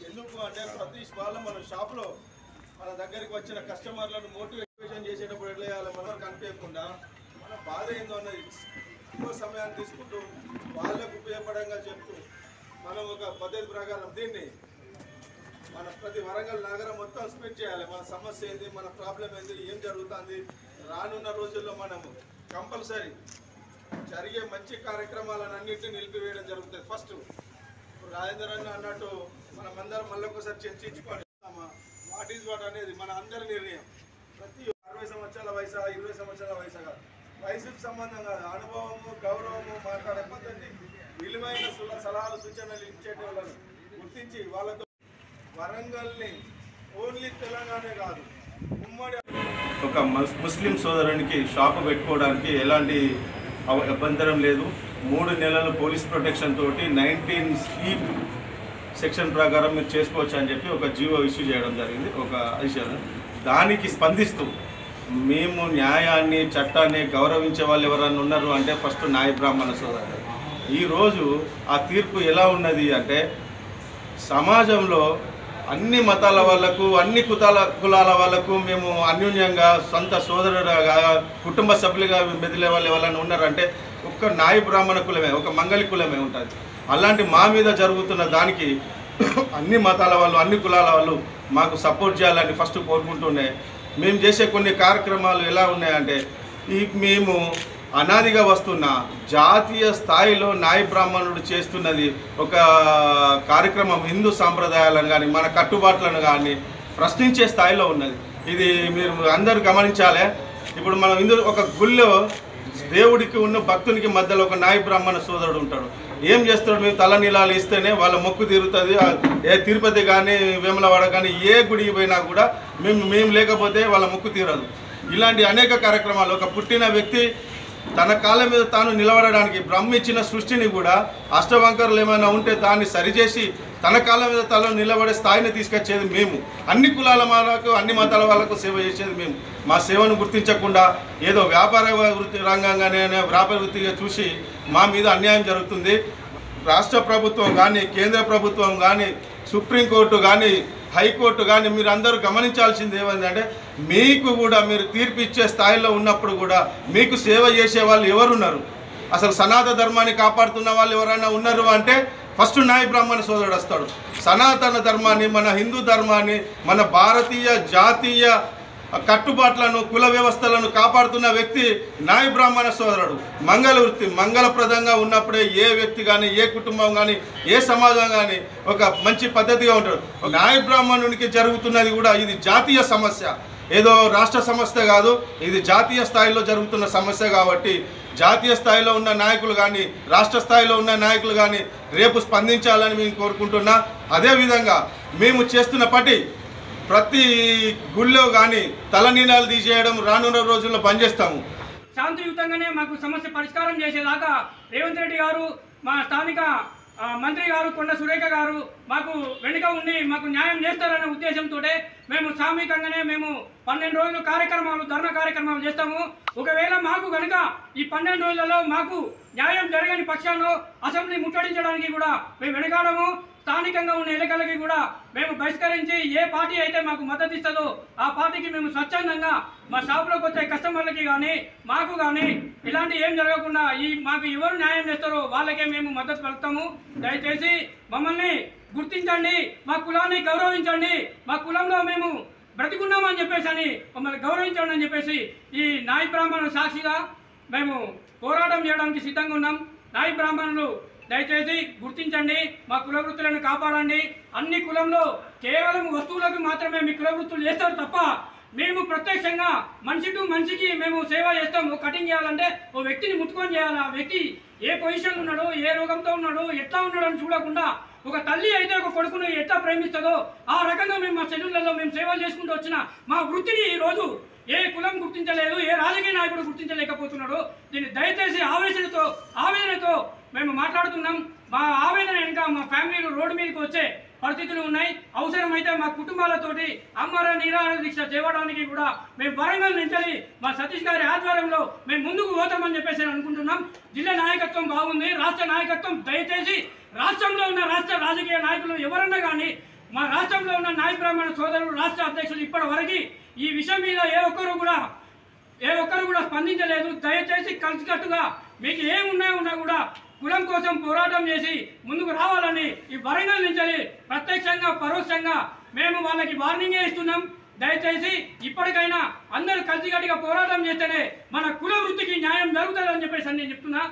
ఎందుకు అంటే ప్రతి వాళ్ళ మన షాప్లో మన దగ్గరికి వచ్చిన కస్టమర్లను మోటివేషన్ చేసేటప్పుడు ఎట్లా చేయాలి మనకు కనిపించకుండా మన బాధ ఏందో అన్నది ఎక్కువ సమయాన్ని తీసుకుంటూ వాళ్ళకు ఉపయోగపడంగా చెప్తూ మనం ఒక పద్ధతి ప్రకారం దీన్ని మన ప్రతి వరంగల్ నగరం మొత్తం స్ప్రెడ్ చేయాలి. మన సమస్య ఏంది, మన ప్రాబ్లం ఏంది, ఏం జరుగుతుంది. రానున్న రోజుల్లో మనము కంపల్సరీ జరిగే మంచి కార్యక్రమాలను అన్నింటినీ నిలిపివేయడం జరుగుతుంది. ఫస్ట్ రాజేందర్ అన్న అన్నట్టు మనమందరం మళ్ళొకసారి చర్చించుకోండి. వాట్ ఈజ్ వాట్ అనేది మన అందరి నిర్ణయం. ప్రతి 60 సంవత్సరాల వయసు 20 సంవత్సరాల వయసు కాదు, వయసుకు సంబంధం కాదు, అనుభవము గౌరవము మాట్లాడే పద్ధతి విలువైన సలహాలు సూచనలు ఇచ్చేటోళ్ళను గుర్తించి వాళ్ళతో వరంగల్ని ఓన్లీ తెలంగాణే కాదు ఉమ్మడి ఒక ముస్లిం సోదరునికి షాపు పెట్టుకోవడానికి ఎలాంటి అభ్యంతరం లేదు. 3 నెలలు పోలీస్ ప్రొటెక్షన్ తోటి 19E సెక్షన్ ప్రకారం మీరు చేసుకోవచ్చు అని చెప్పి ఒక జీవో ఇష్యూ చేయడం జరిగింది. ఒక విషయం దానికి స్పందిస్తూ మేము న్యాయాన్ని చట్టాన్ని గౌరవించే వాళ్ళు ఎవరన్నా ఉన్నారు అంటే ఫస్ట్ నాయ బ్రాహ్మణ సోదరులు. ఈరోజు ఆ తీర్పు ఎలా ఉన్నది అంటే సమాజంలో అన్ని మతాల వాళ్ళకు అన్ని కులాల వాళ్ళకు మేము అన్యోన్యంగా సొంత సోదరుడుగా కుటుంబ సభ్యులుగా మెదిలే వాళ్ళు ఎవరైనా ఉన్నారంటే ఒక్క నాయ బ్రాహ్మణ కులమే, ఒక మంగళి కులమే ఉంటుంది. అలాంటి మా మీద జరుగుతున్న దానికి అన్ని మతాల వాళ్ళు అన్ని కులాల వాళ్ళు మాకు సపోర్ట్ చేయాలని ఫస్ట్ కోరుకుంటూనే మేము చేసే కొన్ని కార్యక్రమాలు ఎలా ఉన్నాయంటే మేము అనాదిగా వస్తున్న జాతీయ స్థాయిలో నాయ బ్రాహ్మణుడు చేస్తున్నది ఒక కార్యక్రమం హిందూ సాంప్రదాయాలను కానీ మన కట్టుబాట్లను కానీ ప్రశ్నించే స్థాయిలో ఉన్నది. ఇది మీరు అందరూ గమనించాలి. ఇప్పుడు మనం ఒక గుళ్ళో దేవుడికి ఉన్న భక్తునికి మధ్యలో ఒక నాయ బ్రాహ్మణ సోదరుడు ఉంటాడు. ఏం చేస్తాడు, మేము తలనీలాలు ఇస్తేనే వాళ్ళ మొక్కు తీరుతుంది. ఏ తిరుపతి కానీ వేములవాడ కానీ ఏ గుడికి పోయినా కూడా మేము లేకపోతే వాళ్ళ మొక్కు తీరదు. ఇలాంటి అనేక కార్యక్రమాలు ఒక పుట్టిన వ్యక్తి తన కాళ్ళ మీద తాను నిలబడడానికి బ్రహ్మ ఇచ్చిన సృష్టిని కూడా అష్టవంకరులు ఏమైనా ఉంటే దాన్ని సరిచేసి తన కాళ్ళ మీద తల నిలబడే స్థాయిని తీసుకొచ్చేది మేము. అన్ని కులాల వాళ్ళకు అన్ని మతాల వాళ్ళకు సేవ చేసేది మేము. మా సేవను గుర్తించకుండా ఏదో వ్యాపార రంగంగానే వ్యాపార వృత్తిగా చూసి మా మీద అన్యాయం జరుగుతుంది. రాష్ట్ర ప్రభుత్వం కానీ కేంద్ర ప్రభుత్వం కానీ సుప్రీంకోర్టు కానీ హైకోర్టు కానీ మీరు అందరూ గమనించాల్సింది ఏమైందంటే మీకు కూడా మీరు తీర్పు ఇచ్చే స్థాయిలో ఉన్నప్పుడు కూడా మీకు సేవ చేసే వాళ్ళు ఎవరున్నారు? అసలు సనాతన ధర్మాన్ని కాపాడుతున్న వాళ్ళు ఎవరైనా ఉన్నారు అంటే ఫస్ట్ నాయ బ్రాహ్మణ సోదరుడు వస్తాడు. సనాతన ధర్మాన్ని, మన హిందూ ధర్మాన్ని, మన భారతీయ జాతీయ కట్టుబాట్లను కుల వ్యవస్థలను కాపాడుతున్న వ్యక్తి నాయ బ్రాహ్మణ సోదరుడు. మంగళ వృత్తి మంగళప్రదంగా ఉన్నప్పుడే ఏ వ్యక్తి కానీ ఏ కుటుంబం కానీ ఏ సమాజం కానీ ఒక మంచి పద్ధతిగా ఉంటాడు. నాయ బ్రాహ్మణునికి జరుగుతున్నది కూడా ఇది జాతీయ సమస్య, ఏదో రాష్ట్ర సమస్య కాదు, ఇది జాతీయ స్థాయిలో జరుగుతున్న సమస్య. కాబట్టి జాతీయ స్థాయిలో ఉన్న నాయకులు కానీ రాష్ట్ర స్థాయిలో ఉన్న నాయకులు కానీ రేపు స్పందించాలని మేము కోరుకుంటున్నా. అదేవిధంగా మేము చేస్తున్న ప్రతి గుళ్ళో కానీ తలనీలాలు తీసేయడం రానున్న రోజుల్లో బంద్ చేస్తాము. శాంతియుతంగానే మాకు సమస్య పరిష్కారం చేసేదాకా రేవంత్ రెడ్డి గారు, మా స్థానిక మంత్రి గారు కొండ సురేఖ గారు మాకు వెనుక ఉండి మాకు న్యాయం చేస్తారనే ఉద్దేశంతో మేము సామూహికంగానే 12 రోజులు ధర్నా కార్యక్రమాలు చేస్తాము. ఒకవేళ మాకు కనుక ఈ 12 రోజులలో మాకు న్యాయం జరగని పక్షాన్ని అసెంబ్లీ ముట్టడించడానికి కూడా మేము వెనకాడము. స్థానికంగా ఉన్న ఎన్నికలకి కూడా మేము బహిష్కరించి ఏ పార్టీ అయితే మాకు మద్దతు ఇస్తుందో ఆ పార్టీకి మేము స్వచ్ఛందంగా మా షాపులోకి వచ్చే కస్టమర్లకి కానీ మాకు కానీ ఇలాంటి ఏం జరగకుండా మాకు ఎవరు న్యాయం చేస్తారో వాళ్ళకే మేము మద్దతు పలుకుతాము. దయచేసి మమ్మల్ని గుర్తించండి, మా కులాన్ని గౌరవించండి, మా కులంలో మేము బ్రతికున్నామని చెప్పేసి మమ్మల్ని గౌరవించండి అని చెప్పేసి ఈ నాయ బ్రాహ్మణుల సాక్షిగా మేము పోరాటం చేయడానికి సిద్ధంగా ఉన్నాం. నాయ బ్రాహ్మణులు దయచేసి గుర్తించండి, మా కుల వృత్తులను కాపాడండి. అన్ని కులంలో కేవలం వస్తువులకు మాత్రమే మీ కుల వృత్తులు చేస్తారు తప్ప మేము ప్రత్యక్షంగా మనిషి టు మనిషికి మేము సేవ చేస్తాము. కటింగ్ చేయాలంటే ఓ వ్యక్తిని ముట్టుకొని చేయాలి. ఆ వ్యక్తి ఏ పొజిషన్లో ఉన్నాడు, ఏ రోగంతో ఉన్నాడు, ఎట్లా ఉన్నాడు అని చూడకుండా ఒక తల్లి అయితే ఒక కొడుకును ఎట్లా ప్రేమిస్తుందో ఆ రకంగా మేము మా చెల్లులలో మేము సేవలు చేసుకుంటూ వచ్చిన మా వృత్తిని ఈరోజు ఏ కులం గుర్తించలేదు, ఏ రాజకీయ నాయకుడు గుర్తించలేకపోతున్నాడు. దీన్ని దయచేసి ఆవేదనతో మేము మాట్లాడుతున్నాం. మా ఆవేదన వెనుక మా ఫ్యామిలీలు రోడ్డు మీదకి వచ్చే పరిస్థితులు ఉన్నాయి. అవసరమైతే మా కుటుంబాలతోటి ఆమరణ నిరాహార దీక్ష చేయడానికి కూడా మేము వరంగల్ నుంచి మా సతీష్ గారి ఆధ్వర్యంలో మేము ముందుకు పోతామని చెప్పేసి అనుకుంటున్నాం. జిల్లా నాయకత్వం బాగుంది, రాష్ట్ర నాయకత్వం దయచేసి రాష్ట్రంలో ఉన్న రాష్ట్ర రాజకీయ నాయకులు ఎవరన్నా కానీ మా రాష్ట్రంలో ఉన్న నాయ బ్రాహ్మణ సోదరులు రాష్ట్ర అధ్యక్షులు ఇప్పటి వరకు ఈ విషయం మీద ఏ ఒక్కరు కూడా స్పందించలేదు. దయచేసి కలిసికట్టుగా మీకు ఏమున్నా కూడా కులం కోసం పోరాటం చేసి ముందుకు రావాలని ఈ వరంగల్ నుంచి ప్రత్యక్షంగా పరోక్షంగా మేము వాళ్ళకి వార్నింగే ఇస్తున్నాం. దయచేసి ఇప్పటికైనా అందరూ కలిసికట్టుగా పోరాటం చేస్తేనే మన కుల వృత్తికి న్యాయం జరుగుతుందని చెప్పేసి నేను చెప్తున్నా.